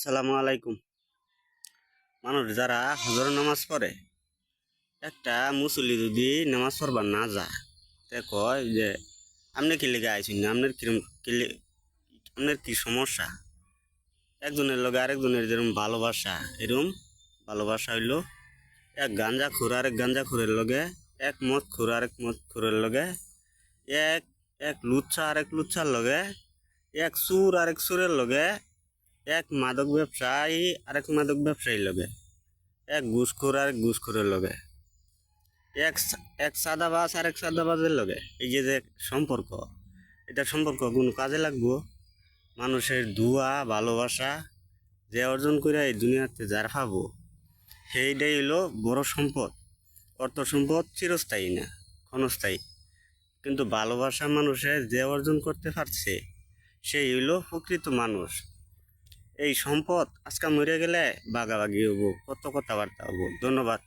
সালামু আলাইকুম। মানুষ যারা হজর নামাজ পড়ে, একটা মুসল্লি যদি নামাজ পড়বার না যায়, তে কয় যে আপনি কি লেগে আইসুন না, আপনার কি সমস্যা। একজনের লগে আরেকজনের যেরকম ভালোবাসা, এরকম ভালোবাসা হইল এক গাঞ্জা খুর আরেক গাঞ্জা খুরের লগে, এক মদ খুর আরেক মদ খুরের লগে, এক এক লুচ্ছা আরেক লুচ্ছার লগে, এক সুর আরেক সুরের লগে, এক মাদক ব্যবসায়ী আরেক মাদক ব্যবসায়ীর লগে, এক ঘুষখোর আর এক ঘুষখোরের লগে, এক এক সাদাবাজ আর এক সাদাবাজের লগে। এই যে যে সম্পর্ক, এটা সম্পর্ক কোনো কাজে লাগবো? মানুষের দুয়া ভালোবাসা যে অর্জন করে এই দুনিয়াতে যার পাবো, সেইটাই হলো বড় সম্পদ। অর্থ সম্পদ চিরস্থায়ী না, ক্ষণস্থায়ী। কিন্তু ভালোবাসা মানুষের যে অর্জন করতে পারছে, সেই হইল প্রকৃত মানুষ। এই সম্পদ আজকে মরে গেলে বাগাবাগি হবো, কত কথাবার্তা হবো। ধন্যবাদ।